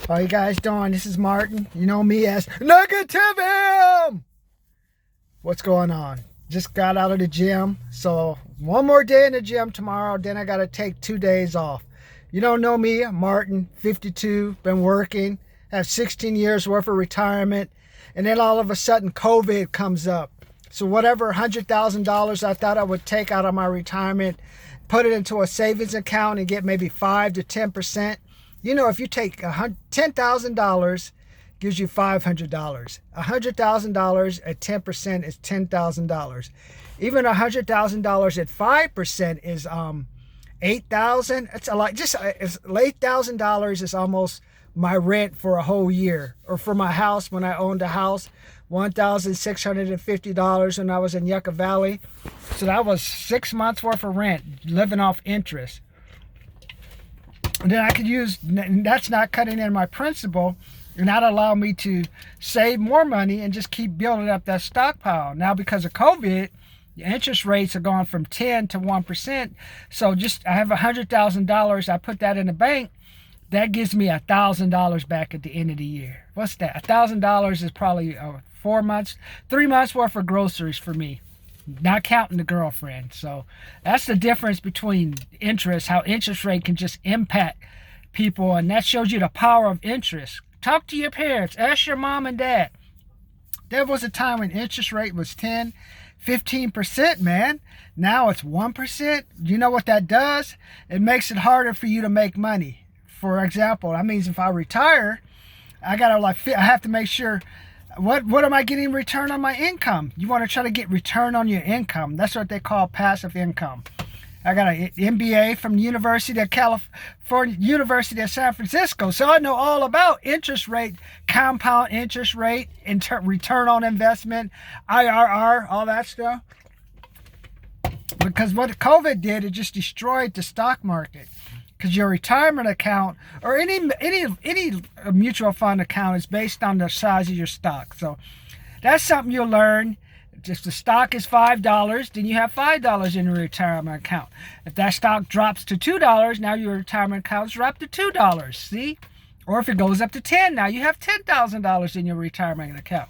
How you guys doing? This is Martin. You know me as Negativum. What's going on? Just got out of the gym. So one more day in the gym tomorrow. Then I got to take 2 days off. You don't know me, Martin, 52, been working, have 16 years worth of retirement. And then all of a sudden COVID comes up. So whatever $100,000 I thought I would take out of my retirement, put it into a savings account and get maybe 5 to 10%. You know, if you take $10,000, gives you $500. $100,000 at 10% is $10,000. Even $100,000 at 5% is $8,000. It's a lot. Just it's $8,000 is almost my rent for a whole year, or for my house when I owned a house, $1,650 when I was in Yucca Valley. So that was 6 months worth of rent, living off interest. And then I could use, that's not cutting in my principal, and that allowed me to save more money and just keep building up that stockpile. Now because of COVID, the interest rates are going from 10 to 1%. So just, I have $100,000, I put that in the bank, that gives me $1,000 back at the end of the year. What's that? $1,000 is probably 3 months worth of groceries for me, not counting the girlfriend. So that's the difference between interest, how interest rate can just impact people. And that shows you the power of interest. Talk to your parents, ask your mom and dad. There was a time when interest rate was 10, 15%, man. Now it's 1%. You know what that does? It makes it harder for you to make money. For example, that means if I retire, I have to make sure, what am I getting return on my income? You want to try to get return on your income. That's what they call passive income. I got an MBA from the University of California, University of San Francisco. So I know all about interest rate, compound interest rate, return on investment, IRR, all that stuff. Because what COVID did, it just destroyed the stock market. Because your retirement account or any mutual fund account is based on the size of your stock. So that's something you'll learn. If the stock is $5, then you have $5 in your retirement account. If that stock drops to $2, now your retirement account's dropped to $2. See? Or if it goes up to 10, now you have $10,000 in your retirement account.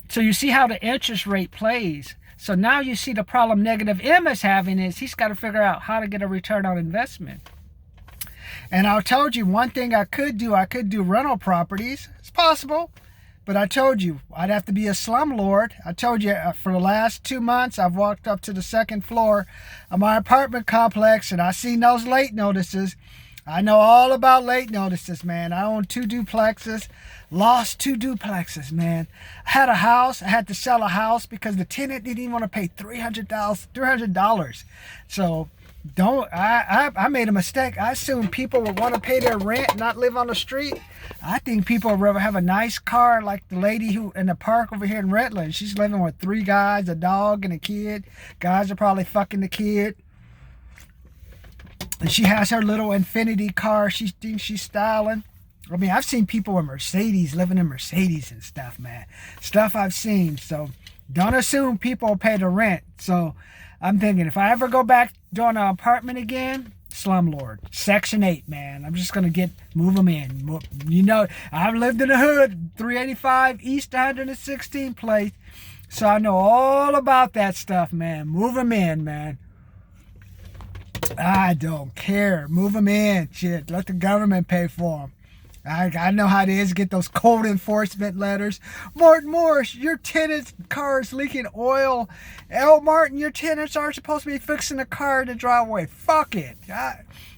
So you see how the interest rate plays. So now you see the problem Negative M is having is he's got to figure out how to get a return on investment. And I told you one thing I could do rental properties. It's possible. But I told you, I'd have to be a slumlord. I told you for the last 2 months, I've walked up to the second floor of my apartment complex and I seen those late notices. I know all about late notices, man. I own 2 duplexes, lost 2 duplexes, man. I had a house. I had to sell a house because the tenant didn't even want to pay $300. So I made a mistake. I assumed people would want to pay their rent and not live on the street. I think people would rather have a nice car like the lady who in the park over here in Redlands. She's living with 3 guys, a dog, and a kid. Guys are probably fucking the kid. And she has her little Infinity car. She thinks she's styling. I mean, I've seen people in Mercedes, living in Mercedes and stuff, man. Stuff I've seen. So don't assume people will pay the rent. So I'm thinking if I ever go back doing an apartment again, slumlord, Section 8, man. I'm just gonna move them in. You know, I've lived in the hood, 385 East 116th place, so I know all about that stuff, man. Move them in, man. I don't care. Move them in. Shit, let the government pay for them. I know how it is, get those code enforcement letters. Martin Morris, your tenant's car is leaking oil. Martin, your tenants aren't supposed to be fixing the car in the driveway. Fuck it.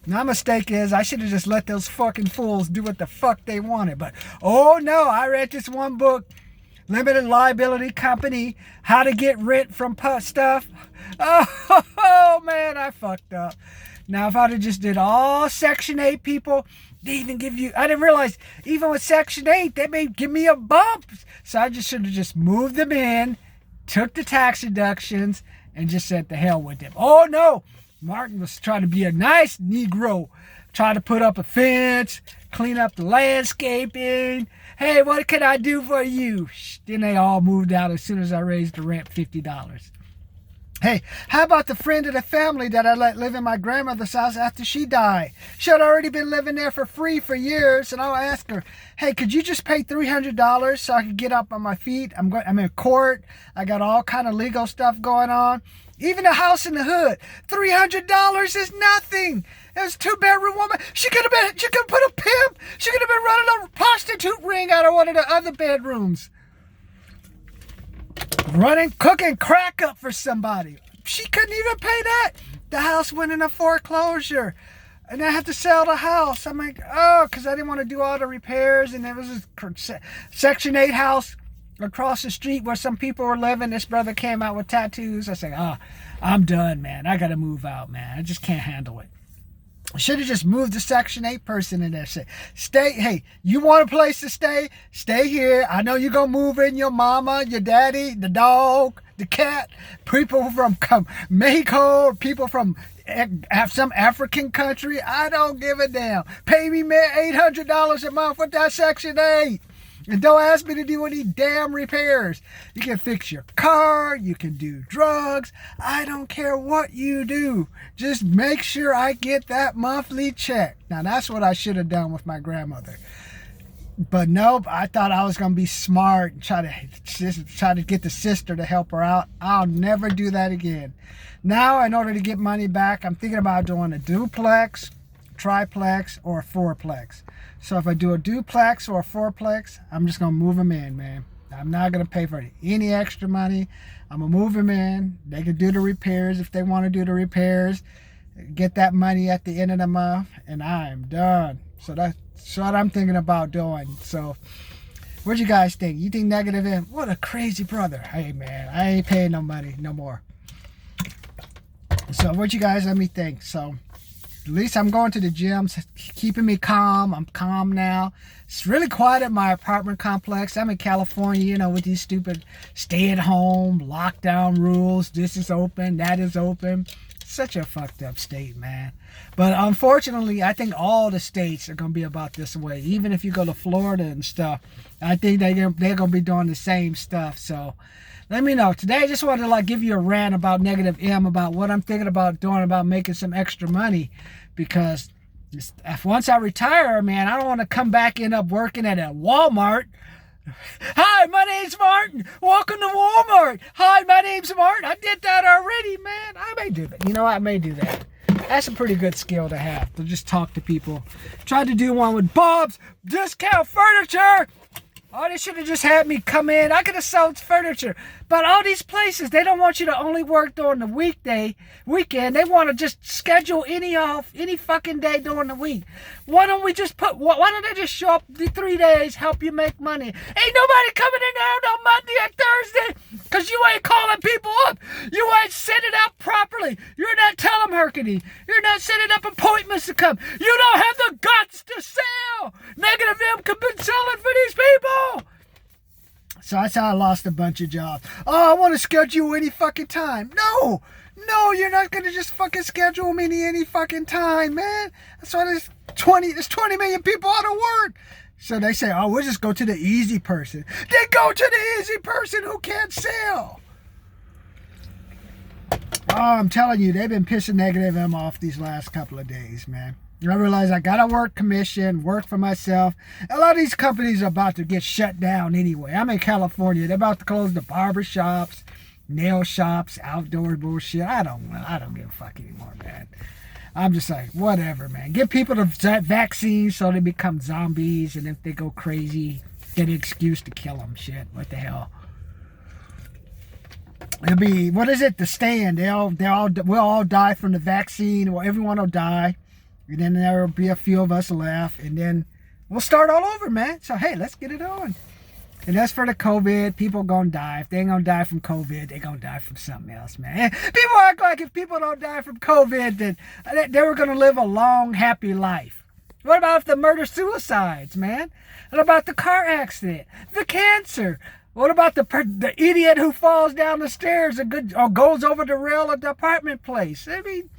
My mistake is I should have just let those fucking fools do what the fuck they wanted. But, oh no, I read this one book, Limited Liability Company, How to Get Rent from Stuff. Oh man, I fucked up. Now, if I'd have just did all Section 8 people, they even give you, I didn't realize, even with Section 8, they may give me a bump. So I just should have just moved them in, took the tax deductions, and just said the hell with them. Oh no, Martin was trying to be a nice Negro, try to put up a fence, clean up the landscaping. Hey, what can I do for you? Then they all moved out as soon as I raised the rent $50. Hey, how about the friend of the family that I let live in my grandmother's house after she died? She had already been living there for free for years, and I'll ask her, hey, could you just pay $300 so I could get up on my feet? I'm in court. I got all kind of legal stuff going on. Even a house in the hood, $300 is nothing. It was a 2-bedroom woman. She could have put a pimp. She could have been running a prostitute ring out of one of the other bedrooms. Cooking crack up for somebody. She couldn't even pay that. The house went into foreclosure. And I had to sell the house. I'm like, oh, because I didn't want to do all the repairs. And there was this Section 8 house across the street where some people were living. This brother came out with tattoos. I said, I'm done, man. I got to move out, man. I just can't handle it. I should have just moved the Section 8 person in there. Say, hey, you want a place to stay? Stay here. I know you're going to move in your mama, your daddy, the dog, the cat, people from Mexico, people from some African country. I don't give a damn. Pay me $800 a month with that Section 8. And don't ask me to do any damn repairs. You can fix your car. You can do drugs. I don't care what you do. Just make sure I get that monthly check. Now, that's what I should have done with my grandmother. But nope, I thought I was going to be smart and try to get the sister to help her out. I'll never do that again. Now, in order to get money back, I'm thinking about doing a duplex, triplex, or a fourplex. So if I do a duplex or a fourplex, I'm just going to move them in, man. I'm not going to pay for any extra money. I'm going to move them in. They can do the repairs if they want to do the repairs. Get that money at the end of the month, and I'm done. So that's what I'm thinking about doing. So what do you guys think? You think negative M? What a crazy brother. Hey, man, I ain't paying no money no more. So what you guys let me think. So at least I'm going to the gym, keeping me calm. I'm calm now. It's really quiet at my apartment complex. I'm in California, with these stupid stay-at-home lockdown rules. This is open, that is open. Such a fucked up state, man. But unfortunately, I think all the states are going to be about this way. Even if you go to Florida and stuff, I think they're going to be doing the same stuff. So let me know. Today, I just wanted to give you a rant about negative M, about what I'm thinking about doing, about making some extra money. Because once I retire, man, I don't want to end up working at a Walmart. Hi, my name's Martin. Welcome to Walmart. Hi, my name's Martin. I did that already, man. I may do that. I may do that. That's a pretty good skill to have, to just talk to people. Tried to do one with Bob's Discount Furniture. Oh, they should have just had me come in. I could have sold furniture. But all these places, they don't want you to only work during the weekend. They want to just schedule any fucking day during the week. Why don't they just show up the 3 days, help you make money? Ain't nobody coming in there on Monday or Thursday because you ain't calling people up. You ain't setting it up properly. You're not telemarketing. You're not setting up appointments to come. You don't have the guts to sell. Negative M could be selling for these people. So that's how I lost a bunch of jobs. Oh, I want to schedule any fucking time. No, you're not going to just fucking schedule me any fucking time, man. That's why there's 20 million people out of work. So they say, oh, we'll just go to the easy person. Then go to the easy person who can't sell. Oh, I'm telling you, they've been pissing negative M off these last couple of days, man. I realize I gotta work commission, work for myself. A lot of these companies are about to get shut down anyway. I'm in California. They're about to close the barber shops, nail shops, outdoor bullshit. I don't give a fuck anymore, man. I'm just like, whatever, man. Give people the vaccine so they become zombies, and if they go crazy, get an excuse to kill them. Shit, what the hell? It'll be, what is it? The Stand. We'll all die from the vaccine, or everyone will die. And then there will be a few of us left. And then we'll start all over, man. So, hey, let's get it on. And as for the COVID, people going to die. If they ain't going to die from COVID, they're going to die from something else, man. People act like if people don't die from COVID, then they were going to live a long, happy life. What about if the murder-suicides, man? What about the car accident? The cancer? What about the idiot who falls down the stairs or goes over the rail of the apartment place? I mean,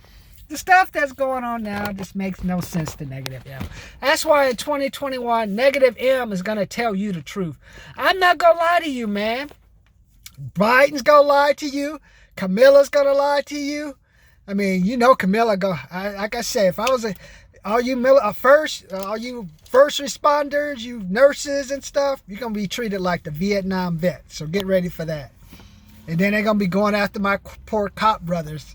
the stuff that's going on now just makes no sense to negative M. That's why in 2021, negative M is going to tell you the truth. I'm not going to lie to you, man. Biden's going to lie to you Camilla's gonna lie to you. I mean, you know Camilla go. Like I say, if I was all you first responders, you nurses and stuff, you're gonna be treated like the Vietnam vet. So get ready for that. And then they're gonna be going after my poor cop brothers.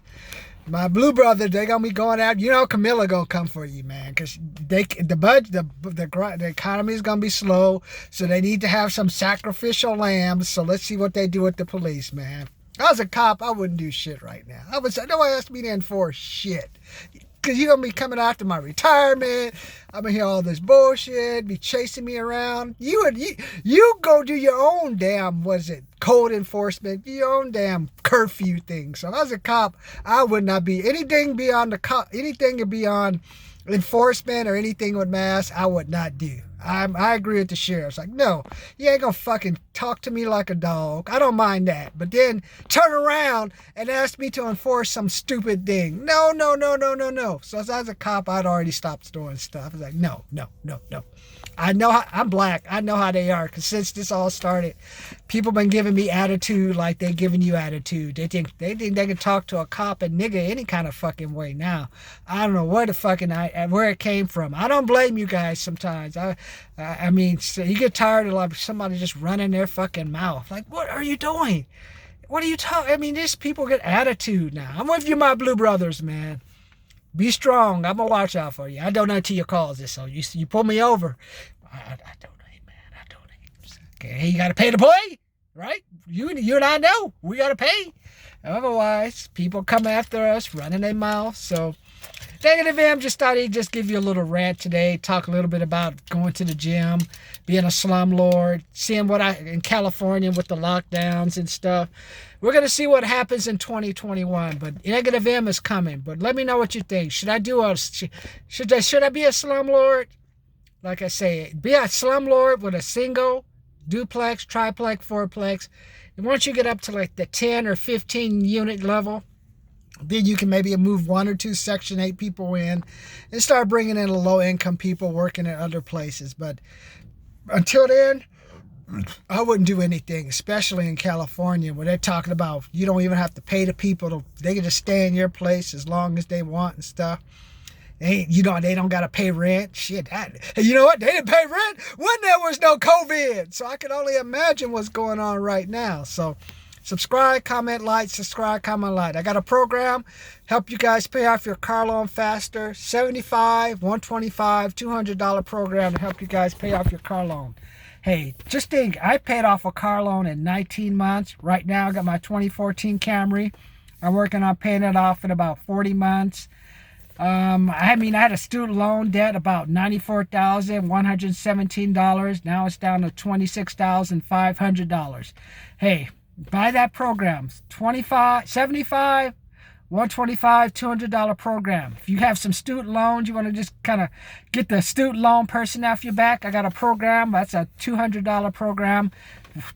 My blue brothers, they're gonna be going out. You know, Camilla gonna come for you, man, because the economy is gonna be slow, so they need to have some sacrificial lambs. So let's see what they do with the police, man. If I was a cop, I wouldn't do shit right now. Nobody asked me to enforce shit. Because you're going to be coming after my retirement. I'm going to hear all this bullshit, be chasing me around. You go do your own damn, code enforcement, your own damn curfew thing. So if I was a cop, I would not be anything beyond anything beyond enforcement or anything with masks, I would not do. I agree with the sheriff. Like, no, you ain't gonna fucking talk to me like a dog. I don't mind that. But then turn around and ask me to enforce some stupid thing. No. So as I was a cop, I'd already stopped doing stuff. I was like, no. I know I'm black. I know how they are. Because since this all started, people been giving me attitude like they giving you attitude. They think they can talk to a cop and nigga any kind of fucking way now. I don't know where where it came from. I don't blame you guys sometimes. I mean, so you get tired of like somebody just running their fucking mouth. Like, what are you doing? What are you talking? I mean, these people get attitude now. I'm with you, my blue brothers, man. Be strong. I'm going to watch out for you. I donate to your causes. So you pull me over. I donate, man. I donate. Okay, you got to pay to play, right? You and I know. We got to pay. Otherwise, people come after us, running their mouth. So, Negative M just thought he'd just give you a little rant today. Talk a little bit about going to the gym, being a slumlord, seeing what in California with the lockdowns and stuff. We're going to see what happens in 2021, but Negative M is coming. But let me know what you think. Should I be a slumlord? Like I say, be a slumlord with a single, duplex, triplex, fourplex. And once you get up to like the 10 or 15 unit level, then you can maybe move 1 or 2 Section 8 people in and start bringing in low income people working at other places. But until then, I wouldn't do anything, especially in California where they're talking about you don't even have to pay the people. They can just stay in your place as long as they want and stuff. They don't got to pay rent. Shit, you know what? They didn't pay rent when there was no COVID. So I can only imagine what's going on right now. So subscribe, comment, like, subscribe, comment, like. I got a program, help you guys pay off your car loan faster. $75, $125, $200 program to help you guys pay off your car loan. Hey, just think, I paid off a car loan in 19 months. Right now, I got my 2014 Camry. I'm working on paying it off in about 40 months. I had a student loan debt about $94,117. Now it's down to $26,500. Hey, buy that program. $75, $125, $200 program. If you have some student loans, you want to just kind of get the student loan person off your back, I got a program. That's a $200 program.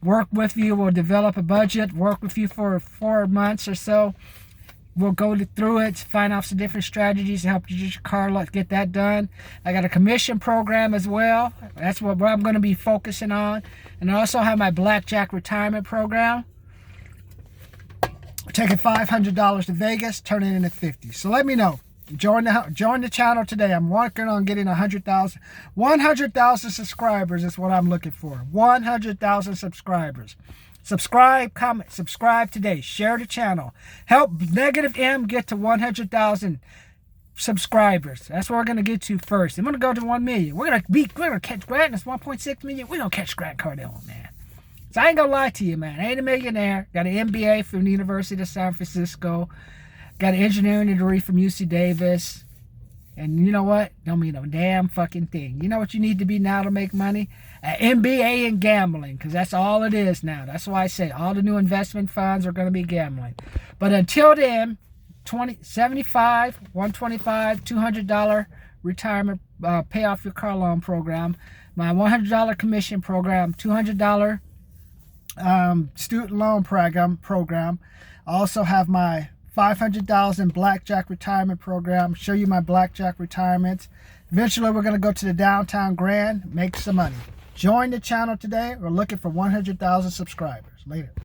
Work with you. We'll develop a budget. Work with you for 4 months or so. We'll go through it, find out some different strategies to help you get your car loan, get that done. I got a commission program as well. That's what I'm going to be focusing on. And I also have my Blackjack retirement program. Taking $500 to Vegas, turning it into $50. So let me know. Join the channel today. I'm working on getting 100,000 subscribers is what I'm looking for. 100,000 subscribers. Subscribe, comment, subscribe today. Share the channel. Help Negative M get to 100,000 subscribers. That's what we're gonna get to first. I'm gonna go to 1 million. We're gonna catch Grant. It's 1.6 million. We're gonna catch Grant Cardone, man. So I ain't gonna lie to you, man. I ain't a millionaire. Got an MBA from the University of San Francisco. Got an engineering degree from UC Davis. And you know what? Don't mean a damn fucking thing. You know what you need to be now to make money? An MBA in gambling, because that's all it is now. That's why I say all the new investment funds are going to be gambling. But until then, $75, $125, $200 retirement pay off your car loan program, my $100 commission program, $200 student loan program. I also have my 500,000 Blackjack retirement program. Show you my Blackjack retirements. Eventually, we're going to go to the downtown Grand, make some money. Join the channel today. We're looking for 100,000 subscribers. Later.